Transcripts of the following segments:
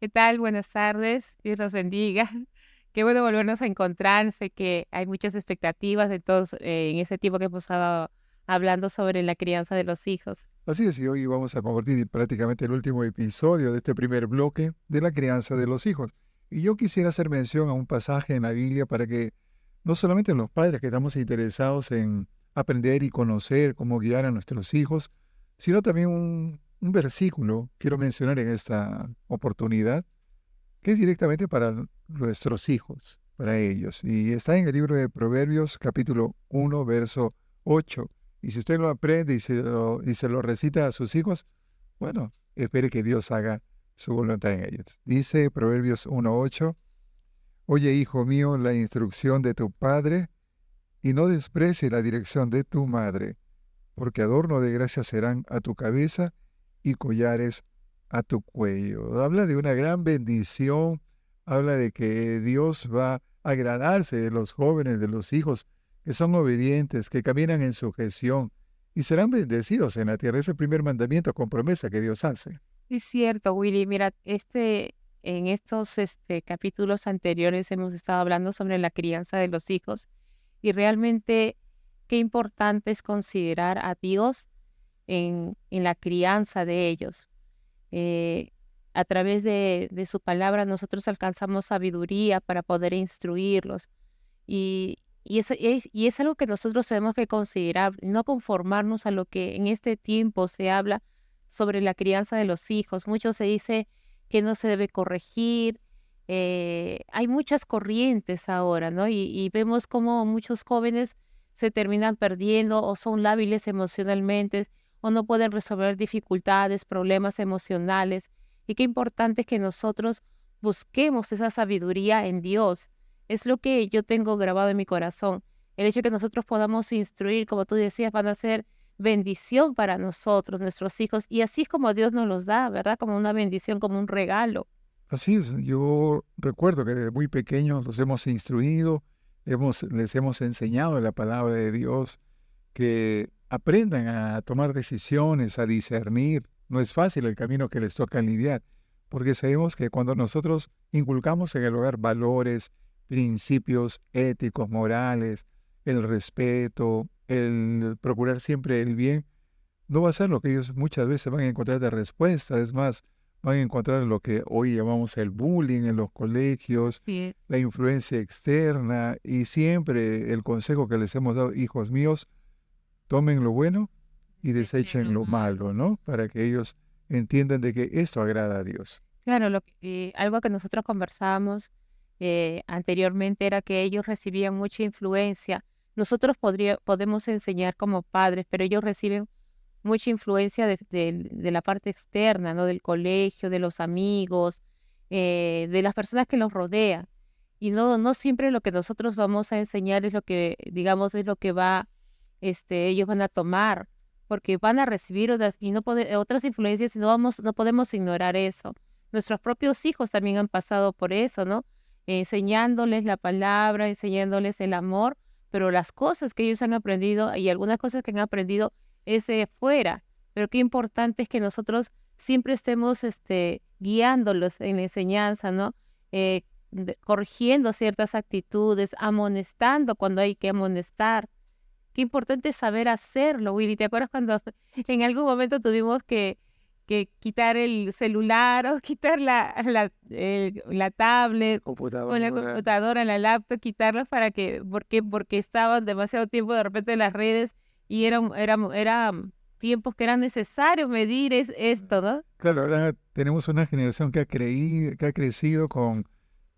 ¿Qué tal? Buenas tardes, Dios los bendiga. Qué bueno volvernos a encontrar. Sé que hay muchas expectativas de todos en este tiempo que hemos estado hablando sobre la crianza de los hijos. Así es, y hoy vamos a compartir prácticamente el último episodio de este primer bloque de la crianza de los hijos. Y yo quisiera hacer mención a un pasaje en la Biblia para que no solamente los padres que estamos interesados en aprender y conocer cómo guiar a nuestros hijos, sino también un versículo, quiero mencionar en esta oportunidad, que es directamente para nuestros hijos, para ellos. Y está en el libro de Proverbios, capítulo 1, verso 8. Y si usted lo aprende y se lo recita a sus hijos, bueno, espere que Dios haga su voluntad en ellos. Dice Proverbios 1:8, oye, hijo mío, la instrucción de tu padre y no desprecie la dirección de tu madre, porque adorno de gracia serán a tu cabeza y collares a tu cuello. Habla de una gran bendición, habla de que Dios va a agradarse de los jóvenes, de los hijos que son obedientes, que caminan en sujeción y serán bendecidos en la tierra. Es el primer mandamiento con promesa que Dios hace. Es cierto, Willy. Mira, en estos capítulos anteriores hemos estado hablando sobre la crianza de los hijos y realmente qué importante es considerar a Dios en la crianza de ellos. eh, a través de su palabra nosotros alcanzamos sabiduría para poder instruirlos. Y es algo que nosotros tenemos que considerar, no conformarnos a lo que en este tiempo se habla sobre la crianza de los hijos. Mucho se dice que no se debe corregir. Hay muchas corrientes ahora, ¿no? Y vemos cómo muchos jóvenes se terminan perdiendo o son lábiles emocionalmente o no pueden resolver dificultades, problemas emocionales. Y qué importante es que nosotros busquemos esa sabiduría en Dios. Es lo que yo tengo grabado en mi corazón. El hecho de que nosotros podamos instruir, como tú decías, van a ser bendición para nosotros, nuestros hijos, y así es como Dios nos los da, ¿verdad? Como una bendición, como un regalo. Así es, yo recuerdo que desde muy pequeños los hemos instruido, les hemos enseñado la palabra de Dios, que aprendan a tomar decisiones, a discernir. No es fácil el camino que les toca lidiar, porque sabemos que cuando nosotros inculcamos en el hogar valores, principios éticos, morales, el respeto, el procurar siempre el bien, no va a ser lo que ellos muchas veces van a encontrar de respuesta. Es más, van a encontrar lo que hoy llamamos el bullying en los colegios, Sí, la influencia externa y siempre el consejo que les hemos dado, hijos míos, tomen lo bueno y desechen desechen lo lo malo. malo, ¿no? Para que ellos entiendan de que esto agrada a Dios. Claro, algo que nosotros conversábamos anteriormente era que ellos recibían mucha influencia. Nosotros podemos enseñar como padres, pero ellos reciben mucha influencia de la parte externa, ¿no? Del colegio, de los amigos, de las personas que los rodean. Y no siempre lo que nosotros vamos a enseñar es lo que, digamos, es lo que ellos van a tomar, porque van a recibir otras influencias y no podemos ignorar eso. Nuestros propios hijos también han pasado por eso, ¿no? Enseñándoles la palabra, enseñándoles el amor, pero las cosas que ellos han aprendido y algunas cosas que han aprendido es de fuera. Pero qué importante es que nosotros siempre estemos guiándolos en la enseñanza, ¿no? Corrigiendo ciertas actitudes, amonestando cuando hay que amonestar. Qué importante es saber hacerlo, Willy. ¿Te acuerdas cuando en algún momento tuvimos que quitar el celular o quitar la tablet o la Computadora. computadora, la laptop, quitarlas porque estaban demasiado tiempo de repente en las redes y eran tiempos que eran necesarios medir esto, ¿no? Claro, ahora tenemos una generación que ha crecido con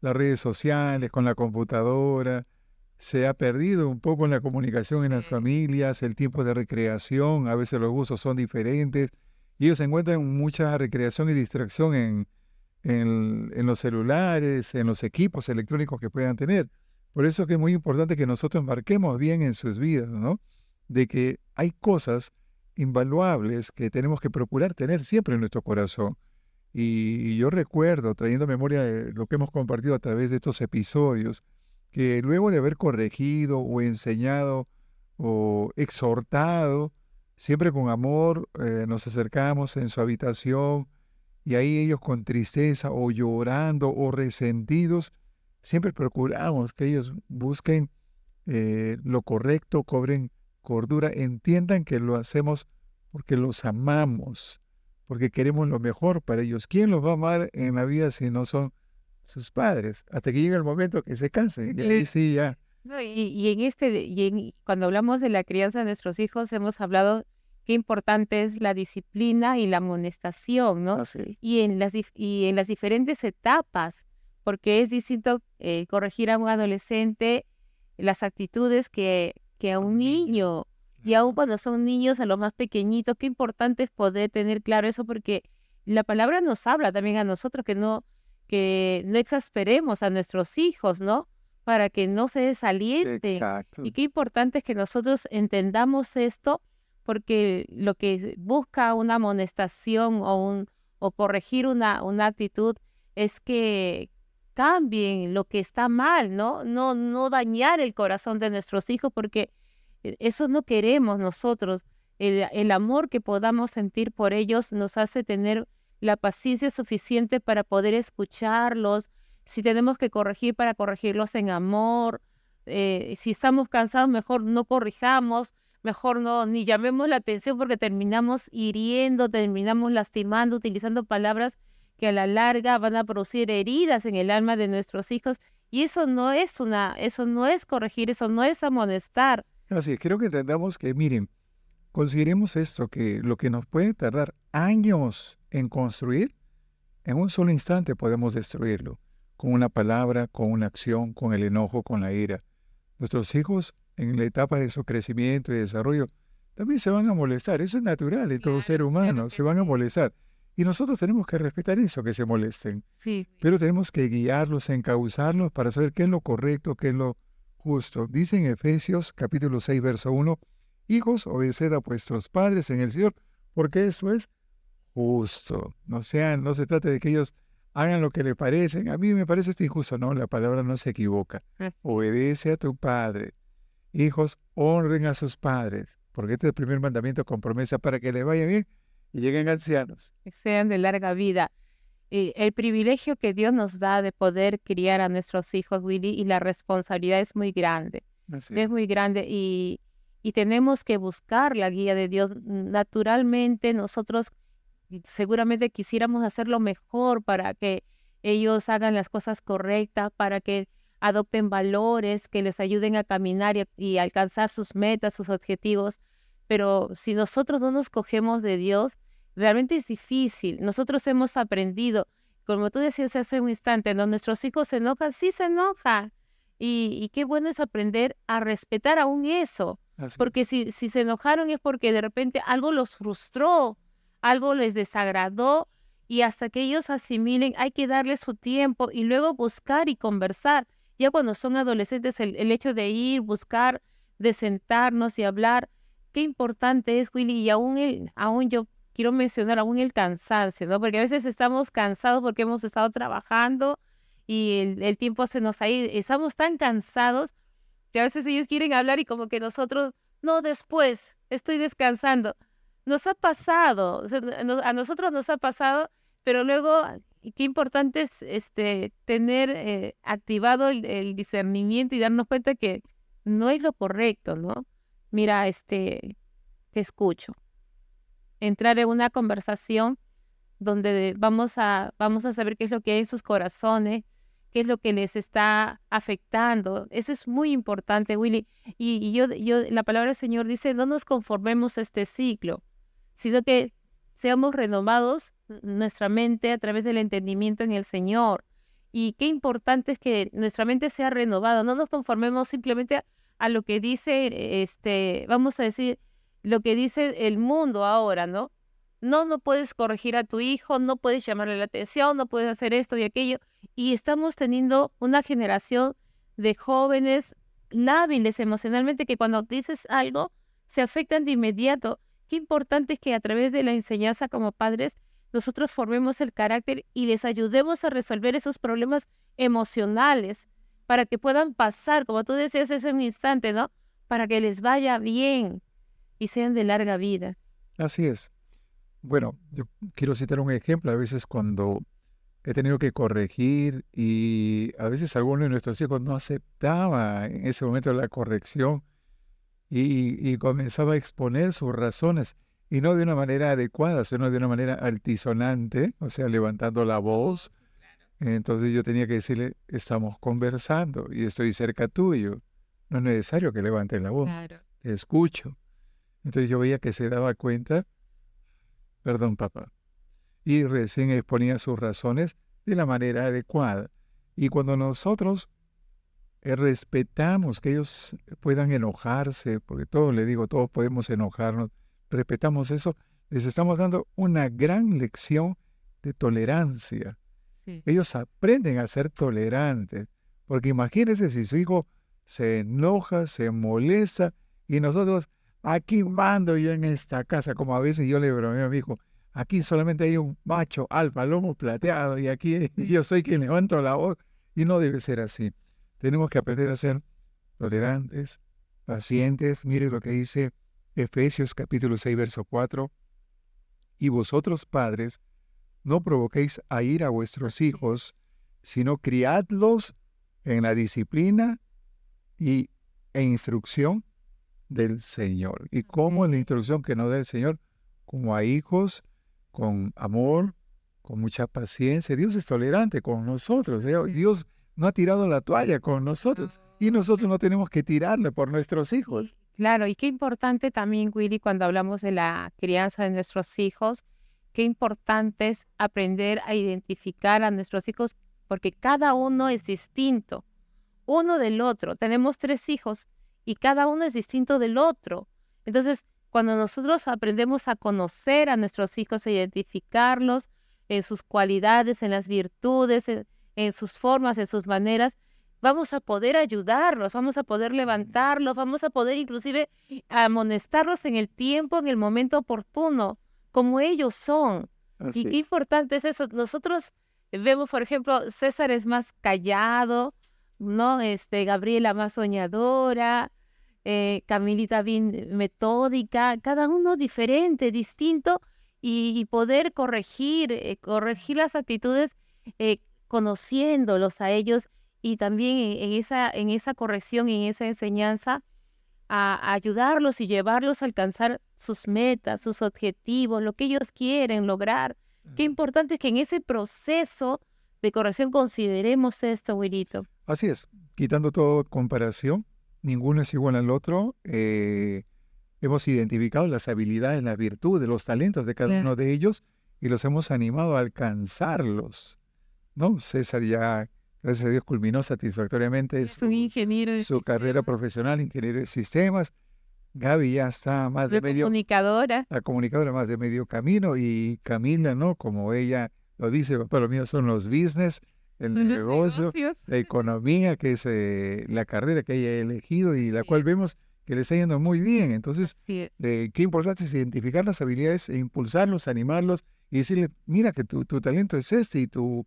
las redes sociales, con la computadora. Se ha perdido un poco en la comunicación en las familias, el tiempo de recreación, a veces los gustos son diferentes y ellos encuentran mucha recreación y distracción en los celulares, en los equipos electrónicos que puedan tener. Por eso que es muy importante que nosotros marquemos bien en sus vidas, ¿no? De que hay cosas invaluables que tenemos que procurar tener siempre en nuestro corazón. Y yo recuerdo, trayendo memoria de lo que hemos compartido a través de estos episodios, que luego de haber corregido o enseñado o exhortado, siempre con amor, nos acercamos en su habitación y ahí ellos con tristeza o llorando o resentidos, siempre procuramos que ellos busquen lo correcto, cobren cordura, entiendan que lo hacemos porque los amamos, porque queremos lo mejor para ellos. ¿Quién los va a amar en la vida si no son sus padres? Hasta que llegue el momento que se cansen. Y ahí sí, ya. No, cuando hablamos de la crianza de nuestros hijos, hemos hablado qué importante es la disciplina y la amonestación, ¿no? Así es. Y en las diferentes etapas, porque es distinto corregir a un adolescente las actitudes que a un niño. Y aún cuando son niños, a los más pequeñitos, qué importante es poder tener claro eso, porque la palabra nos habla también a nosotros que no exasperemos a nuestros hijos, ¿no? Para que no se desalienten. Exacto. Y qué importante es que nosotros entendamos esto, porque lo que busca una amonestación o corregir una actitud es que cambien lo que está mal, ¿no? No dañar el corazón de nuestros hijos, porque eso no queremos nosotros. El amor que podamos sentir por ellos nos hace tener la paciencia suficiente para poder escucharlos, si tenemos que corregir, para corregirlos en amor. Si estamos cansados, mejor no corrijamos, mejor no, ni llamemos la atención, porque terminamos hiriendo, terminamos lastimando, utilizando palabras que a la larga van a producir heridas en el alma de nuestros hijos. Y eso no es corregir, eso no es amonestar. Así es, quiero que entendamos que, miren, consideremos esto, que lo que nos puede tardar años en construir, en un solo instante podemos destruirlo, con una palabra, con una acción, con el enojo, con la ira. Nuestros hijos, en la etapa de su crecimiento y desarrollo, también se van a molestar. Eso es natural en todo ser humano, se van a molestar. Y nosotros tenemos que respetar eso, que se molesten. Sí. Pero tenemos que guiarlos, encauzarlos para saber qué es lo correcto, qué es lo justo. Dice en Efesios capítulo 6, verso 1, hijos, obedeced a vuestros padres en el Señor, porque eso es justo. No se trata de que ellos hagan lo que le parecen. A mí me parece esto injusto. No, la palabra no se equivoca. Obedece a tu padre. Hijos, honren a sus padres, porque este es el primer mandamiento con promesa para que les vaya bien y lleguen ancianos. Que sean de larga vida. El privilegio que Dios nos da de poder criar a nuestros hijos, Willy, y la responsabilidad es muy grande. Así Es muy grande y tenemos que buscar la guía de Dios. Naturalmente, nosotros seguramente quisiéramos hacer lo mejor para que ellos hagan las cosas correctas, para que adopten valores que les ayuden a caminar y alcanzar sus metas, sus objetivos. Pero si nosotros no nos cogemos de Dios, realmente es difícil. Nosotros hemos aprendido, como tú decías hace un instante, ¿no? Nuestros hijos se enojan, sí se enojan. Y qué bueno es aprender a respetar aún eso. Así Porque si se enojaron es porque de repente algo los frustró, algo les desagradó, y hasta que ellos asimilen hay que darles su tiempo y luego buscar y conversar. Ya cuando son adolescentes, el hecho de ir, buscar, de sentarnos y hablar, qué importante es, Willy, y aún yo quiero mencionar aún el cansancio, ¿no? Porque a veces estamos cansados porque hemos estado trabajando y el tiempo se nos ha ido. Estamos tan cansados que a veces ellos quieren hablar y como que nosotros, no, después, estoy descansando. Nos ha pasado, o sea, a nosotros nos ha pasado, pero luego qué importante es tener activado el discernimiento y darnos cuenta que no es lo correcto, ¿no? Mira, te escucho. Entrar en una conversación donde vamos a saber qué es lo que hay en sus corazones, qué es lo que les está afectando. Eso es muy importante, Willy. La palabra del Señor dice, no nos conformemos a este ciclo, sino que seamos renovados nuestra mente a través del entendimiento en el Señor. Y qué importante es que nuestra mente sea renovada. No nos conformemos simplemente a lo que dice, vamos a decir, lo que dice el mundo ahora, ¿no? No puedes corregir a tu hijo, no puedes llamarle la atención, no puedes hacer esto y aquello. Y estamos teniendo una generación de jóvenes lábiles emocionalmente que cuando dices algo se afectan de inmediato. Qué importante es que a través de la enseñanza como padres nosotros formemos el carácter y les ayudemos a resolver esos problemas emocionales para que puedan pasar, como tú decías hace un instante, ¿no? Para que les vaya bien y sean de larga vida. es. Bueno, yo quiero citar un ejemplo. A veces cuando he tenido que corregir y a veces alguno de nuestros hijos no aceptaba en ese momento la corrección y comenzaba a exponer sus razones y no de una manera adecuada, sino de una manera altisonante, o sea, levantando la voz. Entonces yo tenía que decirle, estamos conversando y estoy cerca tuyo. No es necesario que levantes la voz, Claro. te escucho. Entonces yo veía que se daba cuenta, perdón, papá, y recién exponía sus razones de la manera adecuada. Y cuando nosotros respetamos que ellos puedan enojarse, porque todos, le digo, todos podemos enojarnos, respetamos eso, les estamos dando una gran lección de tolerancia. Sí. Ellos aprenden a ser tolerantes, porque imagínense si su hijo se enoja, se molesta, y nosotros, aquí mando yo en esta casa, como a veces yo le bromeo a mi hijo, aquí solamente hay un macho alfa, lomo plateado, y aquí yo soy quien levanto la voz, y no debe ser así. Tenemos que aprender a ser tolerantes, pacientes. Mire lo que dice Efesios capítulo 6, verso 4. Y vosotros, padres, no provoquéis a ir a vuestros hijos, sino criadlos en la disciplina y, e instrucción del Señor. ¿Y cómo es la instrucción que nos da el Señor? Como a hijos, con amor, con mucha paciencia. Dios es tolerante con nosotros. Dios no ha tirado la toalla con nosotros. Y nosotros no tenemos que tirarla por nuestros hijos. Claro, y qué importante también, Willy, cuando hablamos de la crianza de nuestros hijos, qué importante es aprender a identificar a nuestros hijos, porque cada uno es distinto, uno del otro. Tenemos 3 hijos y cada uno es distinto del otro. Entonces, cuando nosotros aprendemos a conocer a nuestros hijos, a identificarlos en sus cualidades, en las virtudes, en sus formas, en sus maneras, vamos a poder ayudarlos, vamos a poder levantarlos, vamos a poder inclusive amonestarlos en el tiempo, en el momento oportuno, como ellos son. Y qué Así. importante es eso. Nosotros vemos, por ejemplo, César es más callado, ¿no? Gabriela más soñadora, Camilita bien metódica, cada uno diferente, distinto, y poder corregir las actitudes, eh, conociéndolos a ellos y también en esa corrección, en esa enseñanza, a ayudarlos y llevarlos a alcanzar sus metas, sus objetivos, lo que ellos quieren lograr. Qué importante es que en ese proceso de corrección consideremos esto, Wilito. Así es. Quitando toda comparación, ninguno es igual al otro. Hemos identificado las habilidades, las virtudes, los talentos de cada uno de ellos y los hemos animado a alcanzarlos, ¿no? César ya, gracias a Dios, culminó satisfactoriamente Es un ingeniero de su carrera sistemas, profesional, ingeniero de sistemas. Gaby ya está más de soy medio, comunicadora. la comunicadora más de medio camino y Camila, ¿no? Como ella lo dice, papá, lo mío son los business, el Son los negocio, negocios. la economía, que es la carrera que ella ha elegido y la Así cual es, vemos que le está yendo muy bien. Entonces, así es. qué importante es identificar las habilidades e impulsarlos, animarlos y decirle, mira que tu talento es este y tu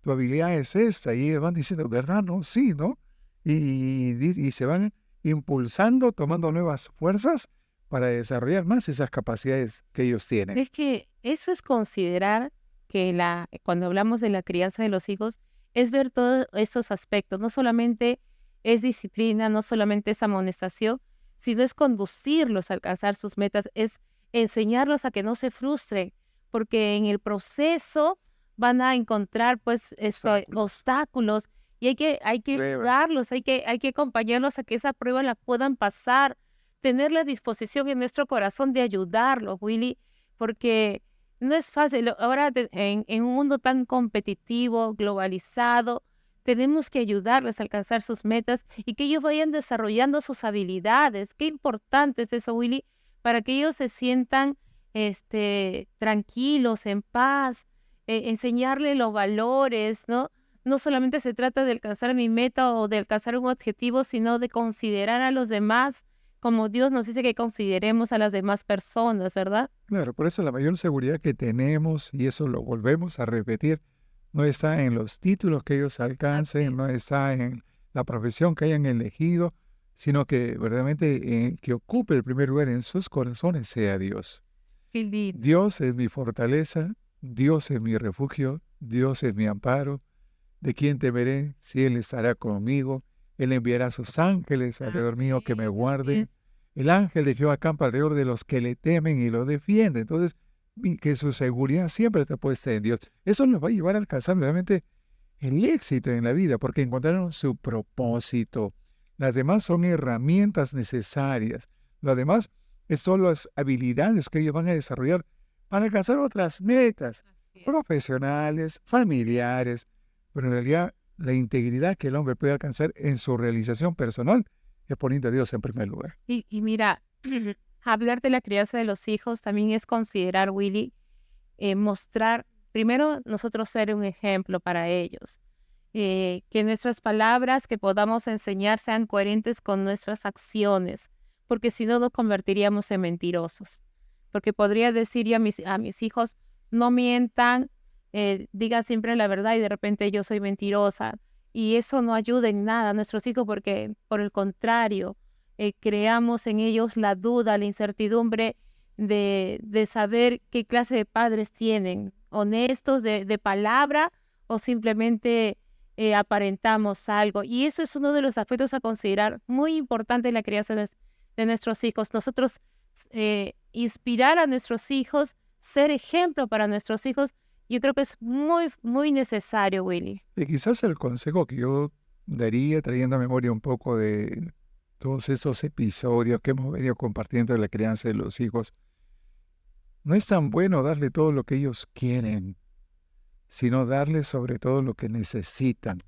habilidad es esta. Y ellos van diciendo, ¿verdad? ¿No? Sí, ¿no? Y se van impulsando, tomando nuevas fuerzas para desarrollar más esas capacidades que ellos tienen. Es que eso es considerar que cuando hablamos de la crianza de los hijos, es ver todos esos aspectos. No solamente es disciplina, no solamente es amonestación, sino es conducirlos a alcanzar sus metas, es enseñarlos a que no se frustren, porque en el proceso van a encontrar pues obstáculos y hay que Pruebas. ayudarlos, hay que acompañarlos a que esa prueba la puedan pasar, tener la disposición en nuestro corazón de ayudarlos, Willy, porque no es fácil. Ahora en un mundo tan competitivo, globalizado, tenemos que ayudarles a alcanzar sus metas y que ellos vayan desarrollando sus habilidades. Qué importante es eso, Willy, para que ellos se sientan tranquilos, en paz, enseñarle los valores, ¿no? No solamente se trata de alcanzar mi meta o de alcanzar un objetivo, sino de considerar a los demás como Dios nos dice que consideremos a las demás personas, ¿verdad? Claro, por eso la mayor seguridad que tenemos, y eso lo volvemos a repetir, no está en los títulos que ellos Así alcancen, es. no está en la profesión que hayan elegido, sino que verdaderamente el que ocupe el primer lugar en sus corazones sea Dios. Qué lindo. Dios es mi fortaleza, Dios es mi refugio, Dios es mi amparo. ¿De quién temeré si Él estará conmigo? Él enviará sus ángeles alrededor mío que me Amén, así es. guarden. El ángel de Jehová acampa alrededor de los que le temen y lo defienden. Entonces, que su seguridad siempre está puesta en Dios. Eso nos va a llevar a alcanzar realmente el éxito en la vida, porque encontraron su propósito. Las demás son herramientas necesarias. Lo demás son las habilidades que ellos van a desarrollar para alcanzar otras metas Así es. profesionales, familiares, pero en realidad la integridad que el hombre puede alcanzar en su realización personal es poniendo a Dios en primer lugar. Y mira, hablar de la crianza de los hijos también es considerar, Willy, mostrar, primero nosotros ser un ejemplo para ellos, que nuestras palabras que podamos enseñar sean coherentes con nuestras acciones, porque si no nos convertiríamos en mentirosos. Porque podría decir yo a mis hijos, no mientan, digan siempre la verdad y de repente yo soy mentirosa. Y eso no ayuda en nada a nuestros hijos porque, por el contrario, creamos en ellos la duda, la incertidumbre de saber qué clase de padres tienen, honestos de palabra o simplemente aparentamos algo. Y eso es uno de los aspectos a considerar muy importante en la crianza de nuestros hijos. Nosotros inspirar a nuestros hijos, ser ejemplo para nuestros hijos, yo creo que es muy, muy necesario, Willy. Y quizás el consejo que yo daría, trayendo a memoria un poco de todos esos episodios que hemos venido compartiendo de la crianza de los hijos, no es tan bueno darle todo lo que ellos quieren, sino darles sobre todo lo que necesitan.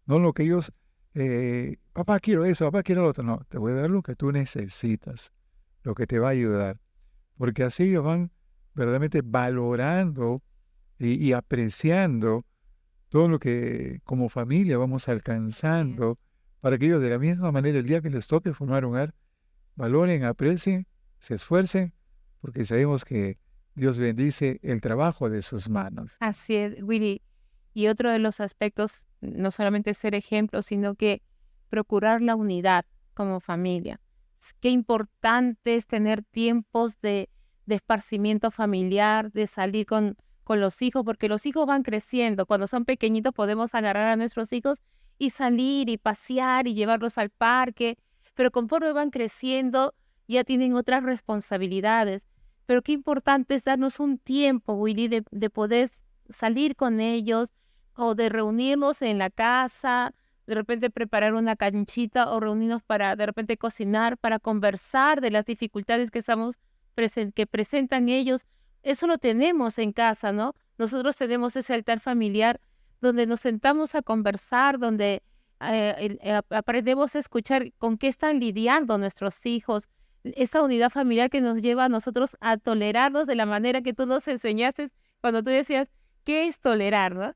No lo que ellos, papá quiero eso, papá quiero lo otro. No, te voy a dar lo que tú necesitas, lo que te va a ayudar. Porque así ellos van verdaderamente valorando y apreciando todo lo que como familia vamos alcanzando, para que ellos de la misma manera el día que les toque formar un hogar, valoren, aprecien, se esfuercen, porque sabemos que Dios bendice el trabajo de sus manos. Así es, Willy. Y otro de los aspectos, no solamente ser ejemplo, sino que procurar la unidad como familia. Qué importante es tener tiempos de esparcimiento familiar, de salir con los hijos, porque los hijos van creciendo. Cuando son pequeñitos podemos agarrar a nuestros hijos y salir y pasear y llevarlos al parque, pero conforme van creciendo ya tienen otras responsabilidades. Pero qué importante es darnos un tiempo, Willy, de poder salir con ellos o de reunirnos en la casa, de repente preparar una canchita o reunirnos para de repente cocinar, para conversar de las dificultades que presentan ellos. Eso lo tenemos en casa, ¿no? Nosotros tenemos ese altar familiar donde nos sentamos a conversar, donde aprendemos a escuchar con qué están lidiando nuestros hijos, esa unidad familiar que nos lleva a nosotros a tolerarnos de la manera que tú nos enseñaste cuando tú decías, ¿qué es tolerar, no?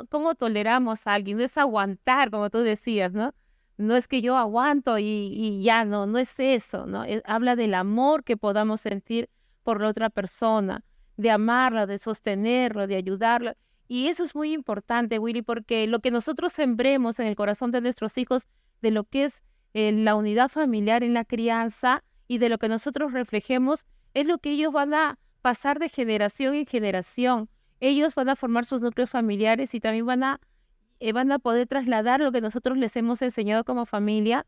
¿Cómo toleramos a alguien? No es aguantar, como tú decías, ¿no? No es que yo aguanto y ya, no es eso, ¿no? Habla del amor que podamos sentir por la otra persona, de amarla, de sostenerla, de ayudarla. Y eso es muy importante, Willy, porque lo que nosotros sembremos en el corazón de nuestros hijos, de lo que es la unidad familiar en la crianza y de lo que nosotros reflejemos, es lo que ellos van a pasar de generación en generación. Ellos van a formar sus núcleos familiares y también van a poder trasladar lo que nosotros les hemos enseñado como familia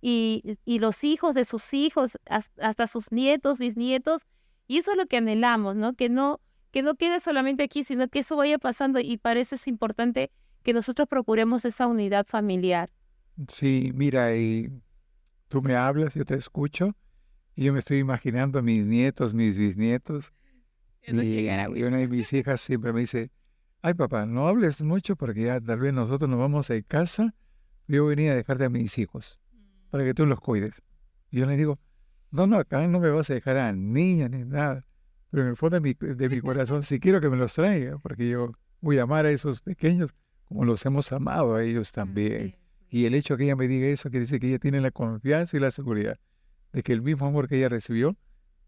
y los hijos de sus hijos, hasta sus nietos, bisnietos. Y eso es lo que anhelamos, ¿no? Que no quede solamente aquí, sino que eso vaya pasando y para eso es importante que nosotros procuremos esa unidad familiar. Sí, mira, y tú me hablas, yo te escucho, y yo me estoy imaginando a mis nietos, mis bisnietos, Que no llegará, y una de mis hijas siempre me dice, ay papá, no hables mucho porque ya tal vez nosotros nos vamos a casa, yo venía a dejarte a mis hijos, para que tú los cuides. Y yo le digo, no, no, acá no me vas a dejar a niña ni nada, pero en el fondo de mi corazón sí quiero que me los traiga, porque yo voy a amar a esos pequeños como los hemos amado a ellos también. Y el hecho que ella me diga eso quiere decir que ella tiene la confianza y la seguridad de que el mismo amor que ella recibió,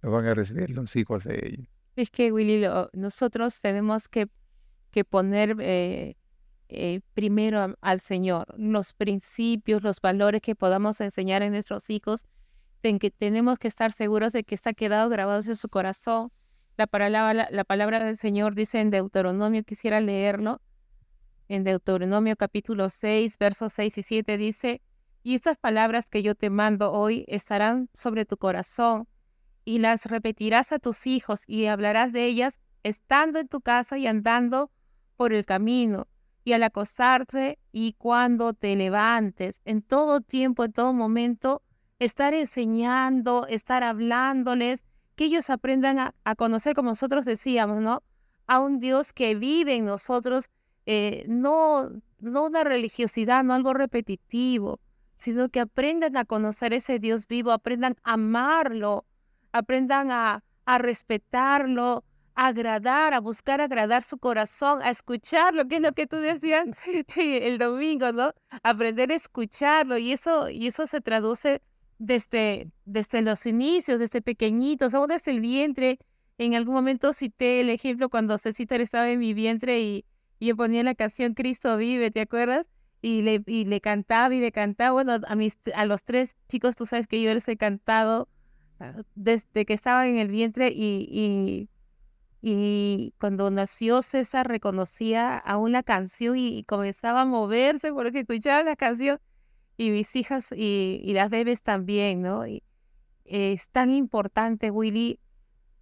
lo van a recibir los hijos de ella. Es que, Willy, nosotros tenemos que poner primero al Señor, los principios, los valores que podamos enseñar a nuestros hijos, que tenemos que estar seguros de que está quedado grabado en su corazón. La palabra del Señor dice en Deuteronomio, quisiera leerlo, en Deuteronomio capítulo 6, versos 6 y 7 dice, y estas palabras que yo te mando hoy estarán sobre tu corazón, y las repetirás a tus hijos, y hablarás de ellas estando en tu casa y andando por el camino, y al acostarte y cuando te levantes, en todo tiempo, en todo momento, estar enseñando, estar hablándoles, que ellos aprendan a conocer, como nosotros decíamos, ¿no? A un Dios que vive en nosotros, no una religiosidad, no algo repetitivo, sino que aprendan a conocer ese Dios vivo, aprendan a amarlo, aprendan a respetarlo, a agradar, a buscar agradar su corazón, a escucharlo, que es lo que tú decías el domingo, ¿no? Aprender a escucharlo, y eso se traduce desde los inicios, desde pequeñitos, aún desde el vientre. En algún momento cité el ejemplo cuando Cecita estaba en mi vientre y yo ponía la canción Cristo vive, ¿te acuerdas? Y le cantaba y le cantaba. Bueno, a los 3 chicos, tú sabes que yo les he cantado desde que estaba en el vientre y cuando nació César reconocía aún la canción y comenzaba a moverse porque escuchaba la canción y mis hijas y las bebés también, ¿no? Y es tan importante, Willy,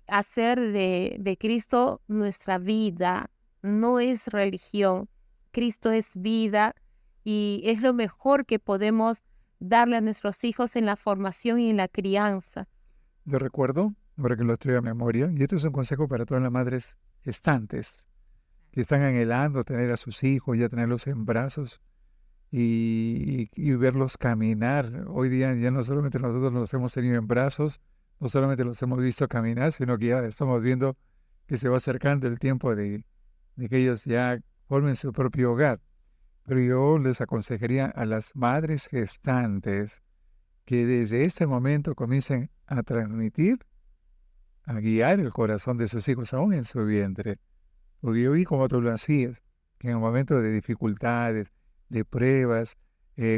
hacer de Cristo nuestra vida. No es religión, Cristo es vida y es lo mejor que podemos darle a nuestros hijos en la formación y en la crianza. Yo recuerdo, ahora que lo estoy a memoria, y esto es un consejo para todas las madres gestantes que están anhelando tener a sus hijos, ya tenerlos en brazos y verlos caminar. Hoy día ya no solamente nosotros los hemos tenido en brazos, no solamente los hemos visto caminar, sino que ya estamos viendo que se va acercando el tiempo de que ellos ya formen su propio hogar. Pero yo les aconsejaría a las madres gestantes que desde este momento comiencen a transmitir, a guiar el corazón de sus hijos aún en su vientre. Porque yo vi como tú lo hacías, que en el momento de dificultades, de pruebas,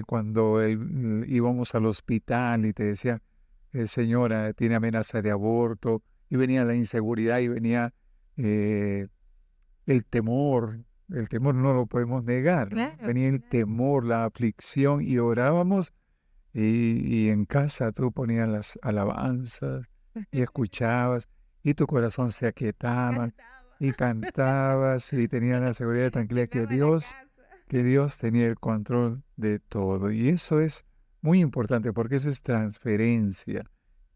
cuando íbamos al hospital y te decía, señora, tiene amenaza de aborto, y venía la inseguridad y venía eh, el temor no lo podemos negar, ¿no? Claro, Venía el claro. temor, la aflicción y orábamos y en casa tú ponías las alabanzas y escuchabas y tu corazón se aquietaba Cantaba. y cantabas y tenías la seguridad y tranquilidad Llenaba la casa. que Dios tenía el control de todo. Y eso es muy importante porque eso es transferencia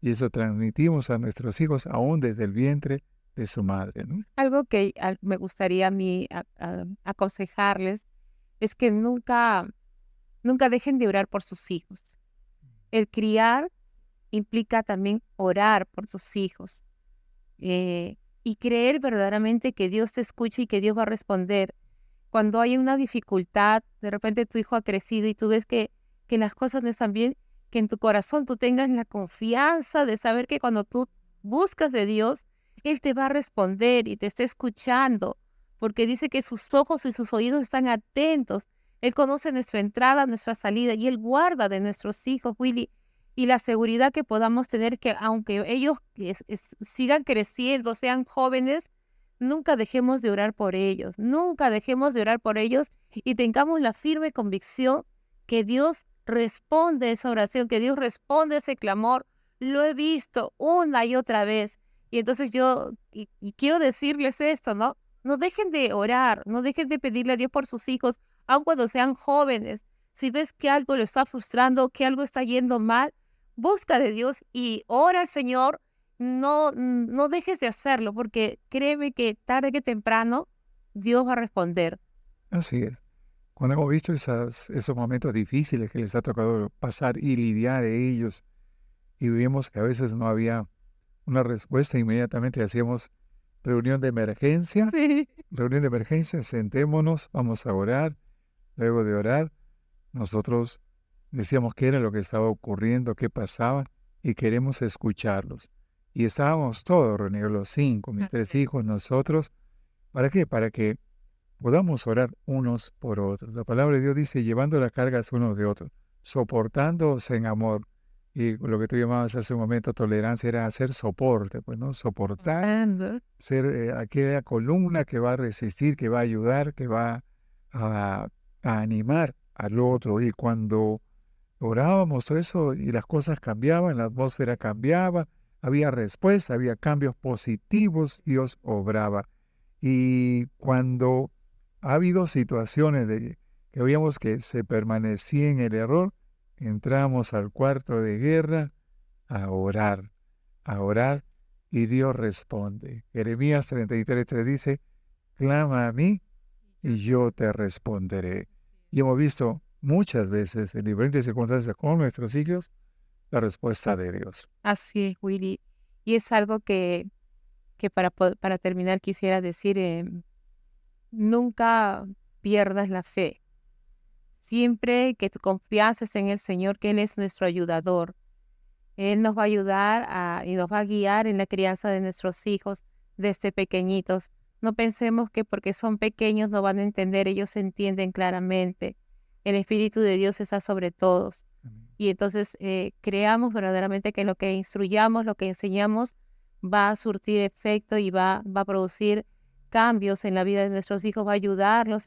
y eso transmitimos a nuestros hijos aún desde el vientre de su madre, ¿no? Algo que me gustaría a mí aconsejarles es que nunca dejen de orar por sus hijos. El criar implica también orar por tus hijos y creer verdaderamente que Dios te escucha y que Dios va a responder. Cuando hay una dificultad, de repente tu hijo ha crecido y tú ves que las cosas no están bien, que en tu corazón tú tengas la confianza de saber que cuando tú buscas de Dios, Él te va a responder y te está escuchando, porque dice que sus ojos y sus oídos están atentos. Él conoce nuestra entrada, nuestra salida y Él guarda de nuestros hijos, Willy. Y la seguridad que podamos tener que aunque ellos sigan creciendo, sean jóvenes, nunca dejemos de orar por ellos, nunca dejemos de orar por ellos y tengamos la firme convicción que Dios responde esa oración, que Dios responde ese clamor. Lo he visto una y otra vez. Y entonces y quiero decirles esto, ¿no? No dejen de orar, no dejen de pedirle a Dios por sus hijos, aun cuando sean jóvenes. Si ves que algo lo está frustrando, que algo está yendo mal, busca de Dios y ora al Señor. No dejes de hacerlo, porque créeme que tarde que temprano Dios va a responder. Así es. Cuando hemos visto esos momentos difíciles que les ha tocado pasar y lidiar ellos, y vimos que a veces no había una respuesta, inmediatamente hacíamos reunión de emergencia, Sí. sentémonos, vamos a orar. Luego de orar, nosotros decíamos qué era lo que estaba ocurriendo, qué pasaba, y queremos escucharlos. Y estábamos todos reunidos, los 5, mis 3 Así. hijos, nosotros. ¿Para qué? Para que podamos orar unos por otros. La palabra de Dios dice, llevando las cargas unos de otros, soportándoos en amor. Y lo que tú llamabas hace un momento tolerancia era hacer soporte, pues, ¿no? Soportar, Ando. ser aquella columna que va a resistir, que va a ayudar, que va a, a animar al otro. Y cuando orábamos todo eso y las cosas cambiaban, la atmósfera cambiaba, había respuesta, había cambios positivos, Dios obraba. Y cuando ha habido situaciones de que veíamos que se permanecía en el error, entramos al cuarto de guerra a orar, y Dios responde. Jeremías 33:3 dice, clama a mí y yo te responderé. Y hemos visto muchas veces en diferentes circunstancias con nuestros hijos la respuesta de Dios. Así es, Willy. Y es algo que para terminar quisiera decir, nunca pierdas la fe. Siempre que tú confiances en el Señor, que Él es nuestro ayudador. Él nos va a ayudar y nos va a guiar en la crianza de nuestros hijos desde pequeñitos. No pensemos que porque son pequeños no van a entender, ellos entienden claramente. El Espíritu de Dios está sobre todos. Amén. Y entonces creamos verdaderamente que lo que instruyamos, lo que enseñamos, va a surtir efecto y va a producir cambios en la vida de nuestros hijos, va a ayudarlos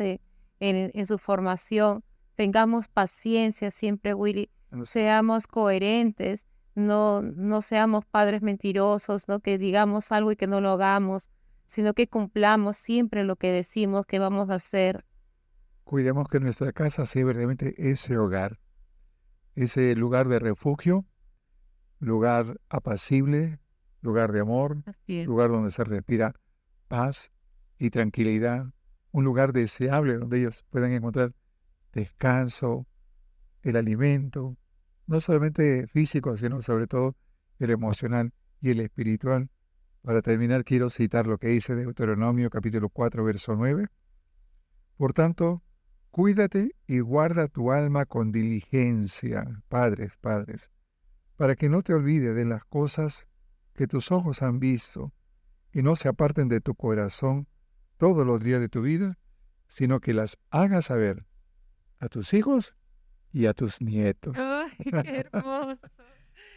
en su formación. Tengamos paciencia siempre, Willy. Seamos coherentes, no seamos padres mentirosos, ¿no? Que digamos algo y que no lo hagamos, sino que cumplamos siempre lo que decimos que vamos a hacer. Cuidemos que nuestra casa sea verdaderamente ese hogar, ese lugar de refugio, lugar apacible, lugar de amor, Así es. lugar donde se respira paz y tranquilidad, un lugar deseable donde ellos puedan encontrar descanso, el alimento, no solamente físico, sino sobre todo el emocional y el espiritual. Para terminar, quiero citar lo que dice Deuteronomio capítulo 4, verso 9. Por tanto, cuídate y guarda tu alma con diligencia, padres, para que no te olvides de las cosas que tus ojos han visto y no se aparten de tu corazón todos los días de tu vida, sino que las hagas saber a tus hijos y a tus nietos. ¡Ay, qué hermoso!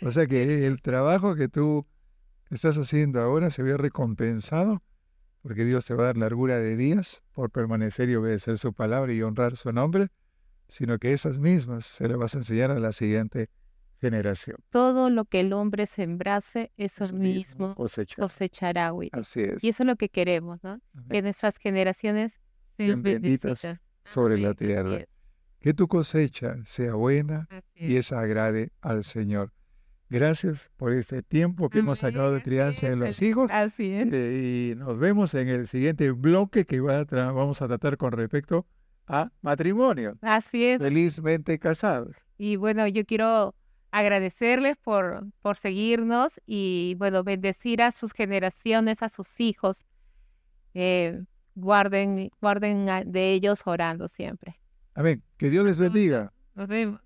O sea Qué que el hermoso. trabajo que tú estás haciendo ahora se ve recompensado porque Dios te va a dar largura de días por permanecer y obedecer su palabra y honrar su nombre, sino que esas mismas se las vas a enseñar a la siguiente generación. Todo lo que el hombre sembrase, eso Eso mismo mismo cosechar. cosechará, Willy. Así Y es. eso es lo que queremos, ¿no? Amén. Que nuestras generaciones sean Sean benditas bendecidas. sobre la Amén. Así tierra. es. Que tu cosecha sea buena Así y es. esa agrade al Señor. Gracias por este tiempo que hemos sacado de Amén. Así crianza de es. los hijos. Así es. Y nos vemos en el siguiente bloque que vamos a tratar con respecto a matrimonio. Así es. Felizmente casados. Y bueno, yo quiero agradecerles por seguirnos y bueno, bendecir a sus generaciones, a sus hijos. Guarden de ellos orando siempre. Amén. Que Dios les bendiga. Nos vemos.